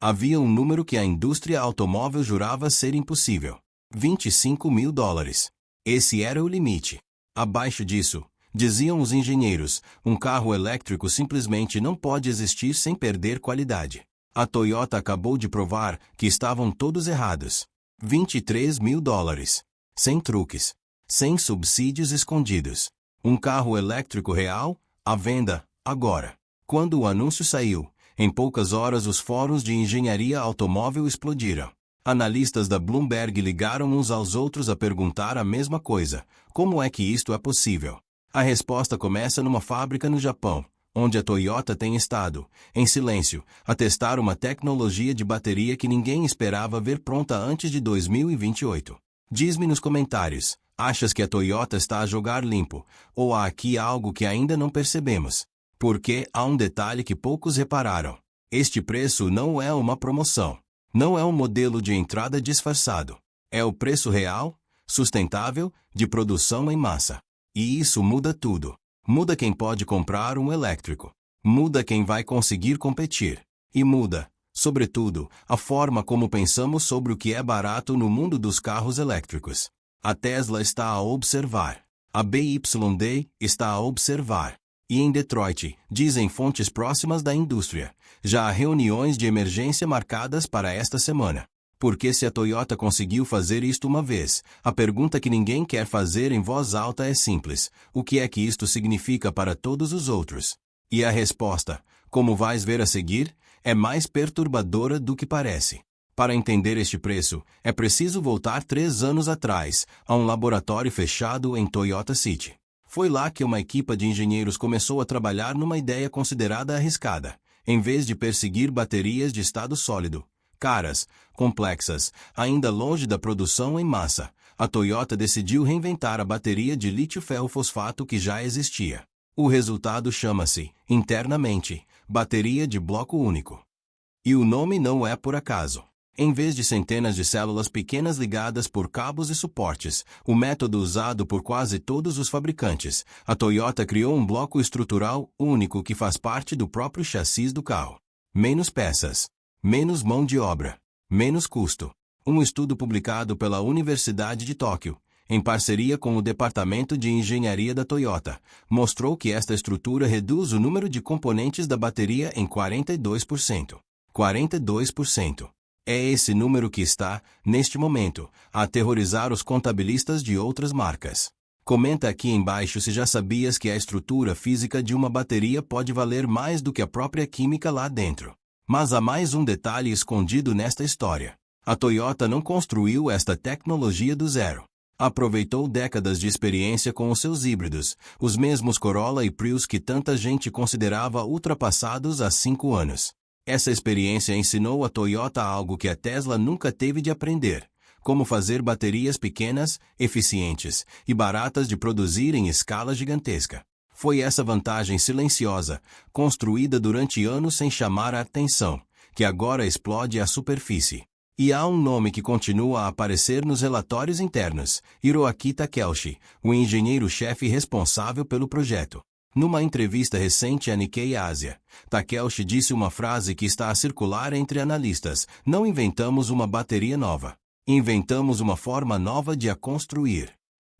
Havia um número que a indústria automóvel jurava ser impossível: $25.000. Esse era o limite. Abaixo disso, diziam os engenheiros, um carro elétrico simplesmente não pode existir sem perder qualidade. A Toyota acabou de provar que estavam todos errados. $23.000. Sem truques. Sem subsídios escondidos. Um carro elétrico real, à venda, agora. Quando o anúncio saiu, em poucas horas os fóruns de engenharia automóvel explodiram. Analistas da Bloomberg ligaram uns aos outros a perguntar a mesma coisa: como é que isto é possível? A resposta começa numa fábrica no Japão, onde a Toyota tem estado, em silêncio, a testar uma tecnologia de bateria que ninguém esperava ver pronta antes de 2028. Diz-me nos comentários, achas que a Toyota está a jogar limpo, ou há aqui algo que ainda não percebemos? Porque há um detalhe que poucos repararam. Este preço não é uma promoção. Não é um modelo de entrada disfarçado. É o preço real, sustentável, de produção em massa. E isso muda tudo. Muda quem pode comprar um elétrico. Muda quem vai conseguir competir. E muda, sobretudo, a forma como pensamos sobre o que é barato no mundo dos carros elétricos. A Tesla está a observar. A BYD está a observar. E em Detroit, dizem fontes próximas da indústria, já há reuniões de emergência marcadas para esta semana. Porque se a Toyota conseguiu fazer isto uma vez, a pergunta que ninguém quer fazer em voz alta é simples: o que é que isto significa para todos os outros? E a resposta, como vais ver a seguir, é mais perturbadora do que parece. Para entender este preço, é preciso voltar 3 anos atrás, a um laboratório fechado em Toyota City. Foi lá que uma equipe de engenheiros começou a trabalhar numa ideia considerada arriscada. Em vez de perseguir baterias de estado sólido, caras, complexas, ainda longe da produção em massa, a Toyota decidiu reinventar a bateria de lítio-ferro-fosfato que já existia. O resultado chama-se, internamente, bateria de bloco único. E o nome não é por acaso. Em vez de centenas de células pequenas ligadas por cabos e suportes, o método usado por quase todos os fabricantes, a Toyota criou um bloco estrutural único que faz parte do próprio chassi do carro. Menos peças, menos mão de obra, menos custo. Um estudo publicado pela Universidade de Tóquio, em parceria com o Departamento de Engenharia da Toyota, mostrou que esta estrutura reduz o número de componentes da bateria em 42%. 42%. É esse número que está, neste momento, a aterrorizar os contabilistas de outras marcas. Comenta aqui embaixo se já sabias que a estrutura física de uma bateria pode valer mais do que a própria química lá dentro. Mas há mais um detalhe escondido nesta história. A Toyota não construiu esta tecnologia do zero. Aproveitou décadas de experiência com os seus híbridos, os mesmos Corolla e Prius que tanta gente considerava ultrapassados há 5 anos. Essa experiência ensinou a Toyota algo que a Tesla nunca teve de aprender: como fazer baterias pequenas, eficientes e baratas de produzir em escala gigantesca. Foi essa vantagem silenciosa, construída durante anos sem chamar a atenção, que agora explode à superfície. E há um nome que continua a aparecer nos relatórios internos: Hiroaki Takeuchi, o engenheiro-chefe responsável pelo projeto. Numa entrevista recente à Nikkei Ásia, Takeuchi disse uma frase que está a circular entre analistas: não inventamos uma bateria nova. Inventamos uma forma nova de a construir.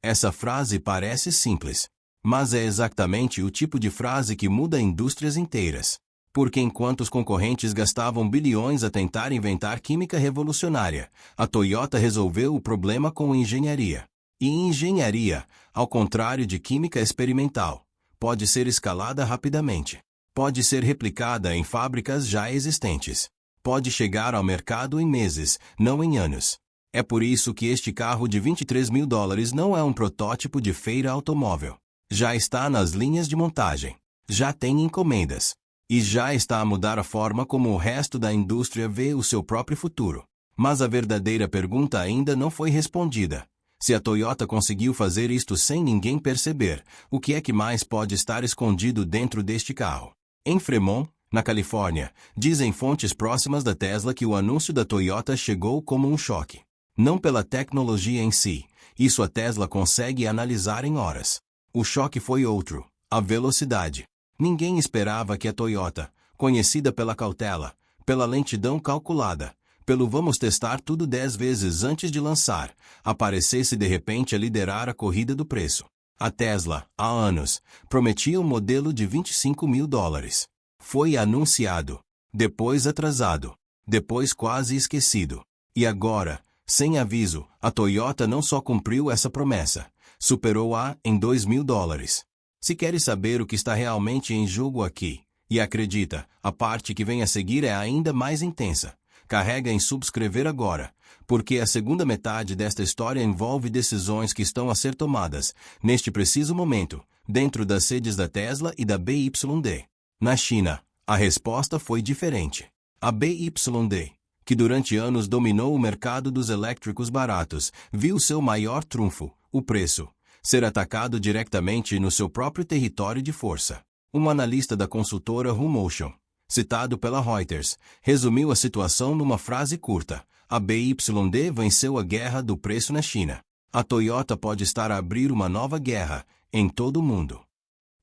Essa frase parece simples, mas é exatamente o tipo de frase que muda indústrias inteiras. Porque enquanto os concorrentes gastavam bilhões a tentar inventar química revolucionária, a Toyota resolveu o problema com engenharia. E engenharia, ao contrário de química experimental, pode ser escalada rapidamente. Pode ser replicada em fábricas já existentes. Pode chegar ao mercado em meses, não em anos. É por isso que este carro de $23.000 não é um protótipo de feira automóvel. Já está nas linhas de montagem. Já tem encomendas. E já está a mudar a forma como o resto da indústria vê o seu próprio futuro. Mas a verdadeira pergunta ainda não foi respondida. Se a Toyota conseguiu fazer isto sem ninguém perceber, o que é que mais pode estar escondido dentro deste carro? Em Fremont, na Califórnia, dizem fontes próximas da Tesla que o anúncio da Toyota chegou como um choque. Não pela tecnologia em si, isso a Tesla consegue analisar em horas. O choque foi outro: a velocidade. Ninguém esperava que a Toyota, conhecida pela cautela, pela lentidão calculada, pelo vamos testar tudo 10 vezes antes de lançar, aparecesse de repente a liderar a corrida do preço. A Tesla, há anos, prometia um modelo de $25.000. Foi anunciado, depois atrasado, depois quase esquecido. E agora, sem aviso, a Toyota não só cumpriu essa promessa, superou-a em $2.000. Se queres saber o que está realmente em jogo aqui, e acredita, a parte que vem a seguir é ainda mais intensa. Carrega em subscrever agora, porque a segunda metade desta história envolve decisões que estão a ser tomadas, neste preciso momento, dentro das sedes da Tesla e da BYD. Na China, a resposta foi diferente. A BYD, que durante anos dominou o mercado dos elétricos baratos, viu seu maior trunfo, o preço, ser atacado diretamente no seu próprio território de força. Um analista da consultora Rumotion, citado pela Reuters, resumiu a situação numa frase curta: a BYD venceu a guerra do preço na China. A Toyota pode estar a abrir uma nova guerra em todo o mundo.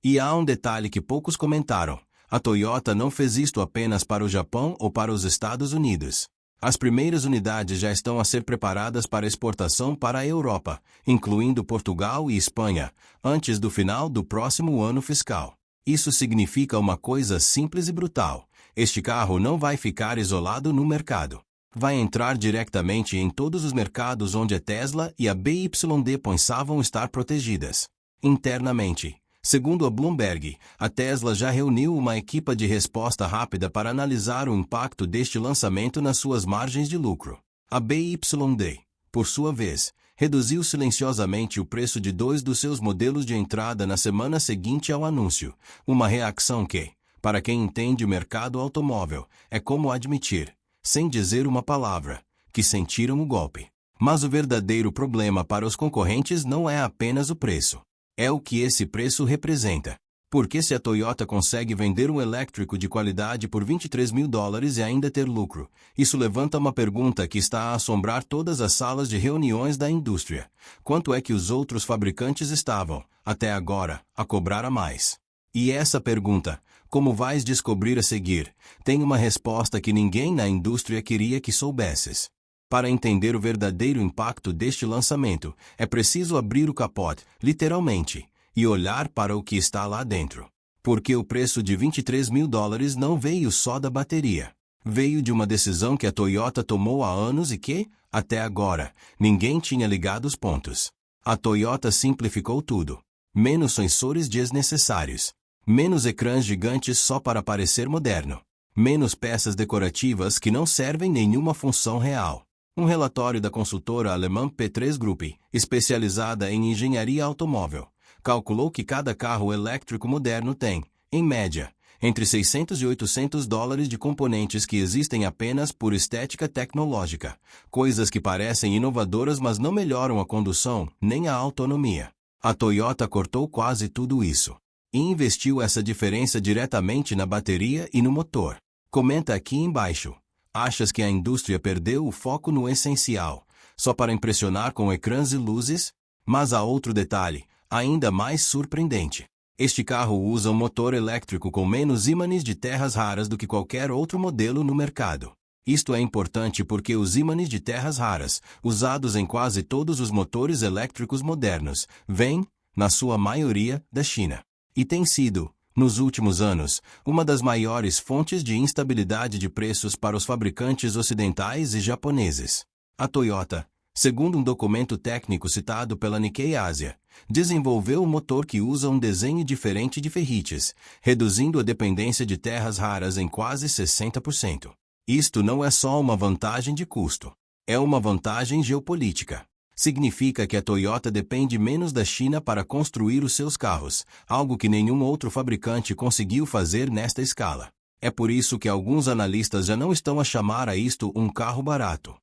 E há um detalhe que poucos comentaram: a Toyota não fez isto apenas para o Japão ou para os Estados Unidos. As primeiras unidades já estão a ser preparadas para exportação para a Europa, incluindo Portugal e Espanha, antes do final do próximo ano fiscal. Isso significa uma coisa simples e brutal: este carro não vai ficar isolado no mercado. Vai entrar diretamente em todos os mercados onde a Tesla e a BYD pensavam estar protegidas. Internamente, segundo a Bloomberg, a Tesla já reuniu uma equipe de resposta rápida para analisar o impacto deste lançamento nas suas margens de lucro. A BYD, por sua vez, reduziu silenciosamente o preço de 2 dos seus modelos de entrada na semana seguinte ao anúncio, uma reação que, para quem entende o mercado automóvel, é como admitir, sem dizer uma palavra, que sentiram o golpe. Mas o verdadeiro problema para os concorrentes não é apenas o preço. É o que esse preço representa. Porque se a Toyota consegue vender um elétrico de qualidade por $23.000 e ainda ter lucro, isso levanta uma pergunta que está a assombrar todas as salas de reuniões da indústria: quanto é que os outros fabricantes estavam, até agora, a cobrar a mais? E essa pergunta, como vais descobrir a seguir, tem uma resposta que ninguém na indústria queria que soubesses. Para entender o verdadeiro impacto deste lançamento, é preciso abrir o capote, literalmente, e olhar para o que está lá dentro. Porque o preço de $23.000 não veio só da bateria. Veio de uma decisão que a Toyota tomou há anos e que, até agora, ninguém tinha ligado os pontos. A Toyota simplificou tudo. Menos sensores desnecessários. Menos ecrãs gigantes só para parecer moderno. Menos peças decorativas que não servem nenhuma função real. Um relatório da consultora alemã P3 Group, especializada em engenharia automóvel, calculou que cada carro elétrico moderno tem, em média, entre $600 e $800 de componentes que existem apenas por estética tecnológica, coisas que parecem inovadoras mas não melhoram a condução, nem a autonomia. A Toyota cortou quase tudo isso e investiu essa diferença diretamente na bateria e no motor. Comenta aqui embaixo: achas que a indústria perdeu o foco no essencial, só para impressionar com ecrãs e luzes? Mas há outro detalhe, ainda mais surpreendente. Este carro usa um motor elétrico com menos ímãs de terras raras do que qualquer outro modelo no mercado. Isto é importante porque os ímãs de terras raras, usados em quase todos os motores elétricos modernos, vêm, na sua maioria, da China. E tem sido, nos últimos anos, uma das maiores fontes de instabilidade de preços para os fabricantes ocidentais e japoneses. A Toyota, segundo um documento técnico citado pela Nikkei Ásia, desenvolveu um motor que usa um desenho diferente de ferrites, reduzindo a dependência de terras raras em quase 60%. Isto não é só uma vantagem de custo. É uma vantagem geopolítica. Significa que a Toyota depende menos da China para construir os seus carros, algo que nenhum outro fabricante conseguiu fazer nesta escala. É por isso que alguns analistas já não estão a chamar a isto um carro barato.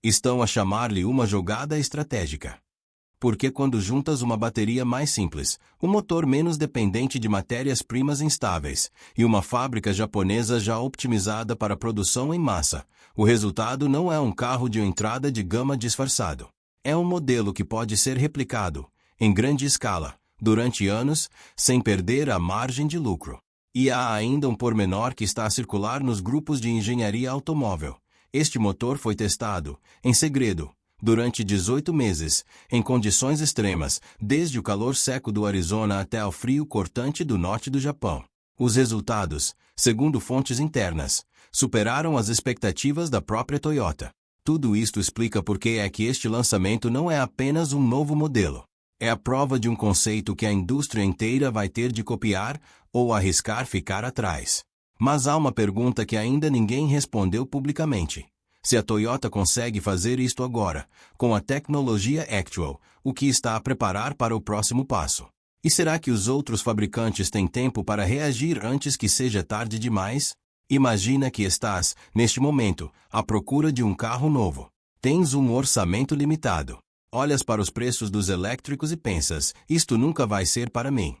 Estão a chamar-lhe uma jogada estratégica. Porque quando juntas uma bateria mais simples, um motor menos dependente de matérias-primas instáveis, e uma fábrica japonesa já optimizada para produção em massa, o resultado não é um carro de entrada de gama disfarçado. É um modelo que pode ser replicado, em grande escala, durante anos, sem perder a margem de lucro. E há ainda um pormenor que está a circular nos grupos de engenharia automóvel. Este motor foi testado, em segredo, durante 18 meses, em condições extremas, desde o calor seco do Arizona até ao frio cortante do norte do Japão. Os resultados, segundo fontes internas, superaram as expectativas da própria Toyota. Tudo isto explica por que é que este lançamento não é apenas um novo modelo. É a prova de um conceito que a indústria inteira vai ter de copiar ou arriscar ficar atrás. Mas há uma pergunta que ainda ninguém respondeu publicamente. Se a Toyota consegue fazer isto agora, com a tecnologia Actual, o que está a preparar para o próximo passo? E será que os outros fabricantes têm tempo para reagir antes que seja tarde demais? Imagina que estás, neste momento, à procura de um carro novo. Tens um orçamento limitado. Olhas para os preços dos elétricos e pensas, isto nunca vai ser para mim.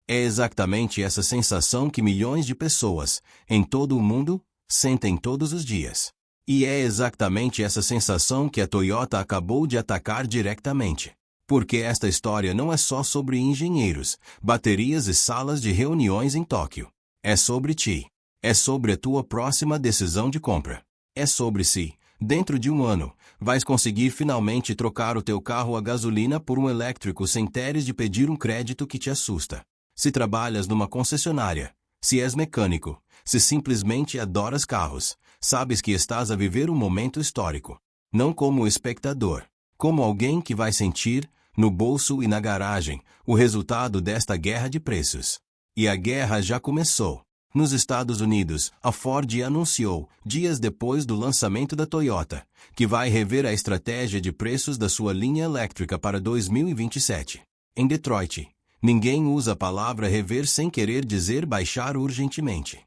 É exatamente essa sensação que milhões de pessoas, em todo o mundo, sentem todos os dias. E é exatamente essa sensação que a Toyota acabou de atacar diretamente. Porque esta história não é só sobre engenheiros, baterias e salas de reuniões em Tóquio. É sobre ti. É sobre a tua próxima decisão de compra. É sobre se, dentro de um ano, vais conseguir finalmente trocar o teu carro a gasolina por um elétrico sem teres de pedir um crédito que te assusta. Se trabalhas numa concessionária, se és mecânico, se simplesmente adoras carros, sabes que estás a viver um momento histórico. Não como espectador, como alguém que vai sentir, no bolso e na garagem, o resultado desta guerra de preços. E a guerra já começou. Nos Estados Unidos, a Ford anunciou, dias depois do lançamento da Toyota, que vai rever a estratégia de preços da sua linha elétrica para 2027. Em Detroit, ninguém usa a palavra rever sem querer dizer baixar urgentemente.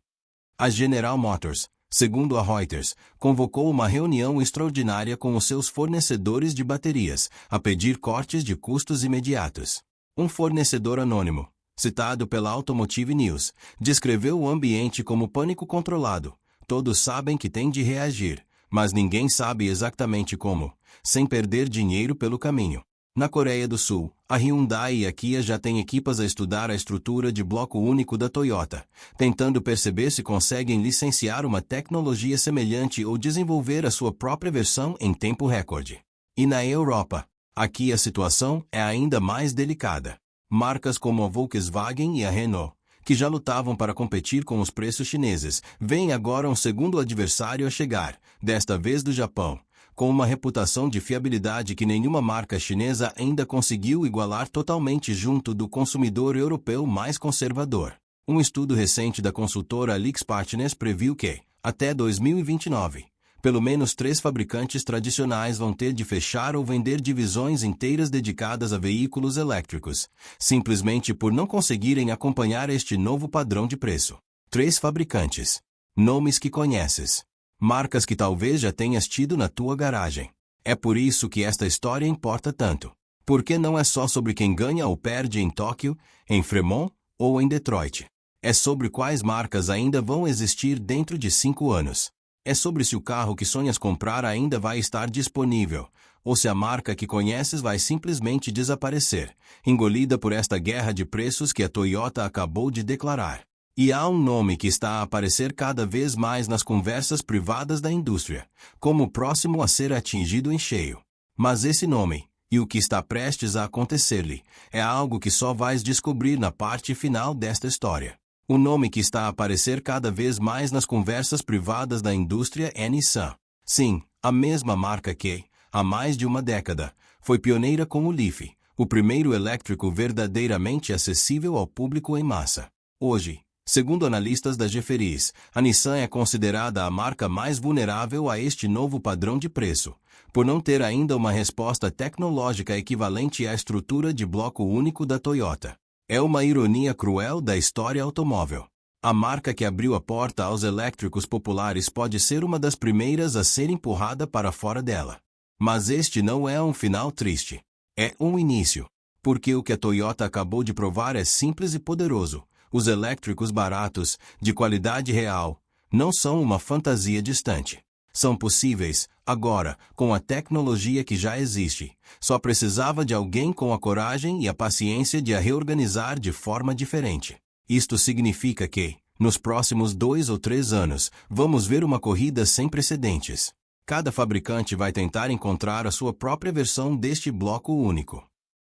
A General Motors, segundo a Reuters, convocou uma reunião extraordinária com os seus fornecedores de baterias, a pedir cortes de custos imediatos. Um fornecedor anônimo, citado pela Automotive News, descreveu o ambiente como pânico controlado. Todos sabem que tem de reagir, mas ninguém sabe exatamente como, sem perder dinheiro pelo caminho. Na Coreia do Sul, a Hyundai e a Kia já têm equipas a estudar a estrutura de bloco único da Toyota, tentando perceber se conseguem licenciar uma tecnologia semelhante ou desenvolver a sua própria versão em tempo recorde. E na Europa, aqui a situação é ainda mais delicada. Marcas como a Volkswagen e a Renault, que já lutavam para competir com os preços chineses, veem agora um segundo adversário a chegar, desta vez do Japão, com uma reputação de fiabilidade que nenhuma marca chinesa ainda conseguiu igualar totalmente junto do consumidor europeu mais conservador. Um estudo recente da consultora AlixPartners previu que, até 2029, pelo menos 3 fabricantes tradicionais vão ter de fechar ou vender divisões inteiras dedicadas a veículos elétricos, simplesmente por não conseguirem acompanhar este novo padrão de preço. 3 fabricantes. Nomes que conheces. Marcas que talvez já tenhas tido na tua garagem. É por isso que esta história importa tanto. Porque não é só sobre quem ganha ou perde em Tóquio, em Fremont ou em Detroit. É sobre quais marcas ainda vão existir dentro de 5 anos. É sobre se o carro que sonhas comprar ainda vai estar disponível, ou se a marca que conheces vai simplesmente desaparecer, engolida por esta guerra de preços que a Toyota acabou de declarar. E há um nome que está a aparecer cada vez mais nas conversas privadas da indústria, como o próximo a ser atingido em cheio. Mas esse nome, e o que está prestes a acontecer-lhe, é algo que só vais descobrir na parte final desta história. O nome que está a aparecer cada vez mais nas conversas privadas da indústria é Nissan. Sim, a mesma marca que, há mais de uma década, foi pioneira com o Leaf, o primeiro elétrico verdadeiramente acessível ao público em massa. Hoje, segundo analistas da Jefferies, a Nissan é considerada a marca mais vulnerável a este novo padrão de preço, por não ter ainda uma resposta tecnológica equivalente à estrutura de bloco único da Toyota. É uma ironia cruel da história automóvel. A marca que abriu a porta aos elétricos populares pode ser uma das primeiras a ser empurrada para fora dela. Mas este não é um final triste. É um início. Porque o que a Toyota acabou de provar é simples e poderoso. Os elétricos baratos, de qualidade real, não são uma fantasia distante. São possíveis, agora, com a tecnologia que já existe. Só precisava de alguém com a coragem e a paciência de a reorganizar de forma diferente. Isto significa que, Nos próximos 2 ou 3 anos, vamos ver uma corrida sem precedentes. Cada fabricante vai tentar encontrar a sua própria versão deste bloco único.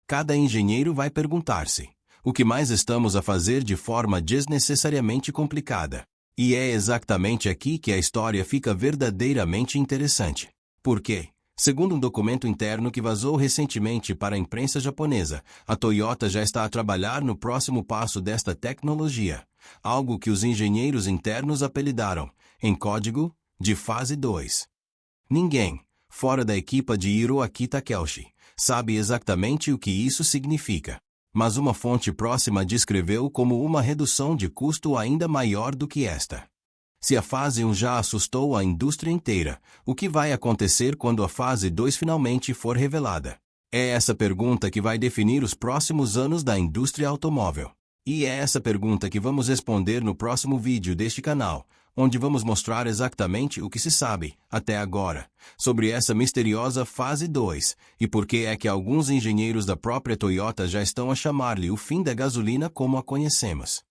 Cada engenheiro vai perguntar-se: o que mais estamos a fazer de forma desnecessariamente complicada? E é exatamente aqui que a história fica verdadeiramente interessante. Por quê? Segundo um documento interno que vazou recentemente para a imprensa japonesa, a Toyota já está a trabalhar no próximo passo desta tecnologia, algo que os engenheiros internos apelidaram, em código, de fase 2. Ninguém, fora da equipa de Hiroaki Takeuchi, sabe exatamente o que isso significa. Mas uma fonte próxima descreveu como uma redução de custo ainda maior do que esta. Se a fase 1 já assustou a indústria inteira, o que vai acontecer quando a fase 2 finalmente for revelada? É essa pergunta que vai definir os próximos anos da indústria automóvel. E é essa pergunta que vamos responder no próximo vídeo deste canal, onde vamos mostrar exatamente o que se sabe, até agora, sobre essa misteriosa fase 2, e por que é que alguns engenheiros da própria Toyota já estão a chamar-lhe o fim da gasolina como a conhecemos.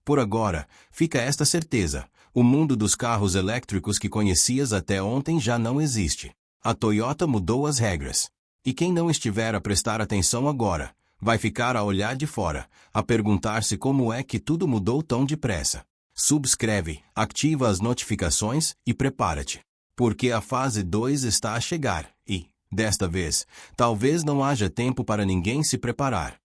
Por agora, fica esta certeza: o mundo dos carros elétricos que conhecias até ontem já não existe. A Toyota mudou as regras. E quem não estiver a prestar atenção agora, vai ficar a olhar de fora, a perguntar-se como é que tudo mudou tão depressa. Subscreve, ativa as notificações e prepara-te. Porque a fase 2 está a chegar e, desta vez, talvez não haja tempo para ninguém se preparar.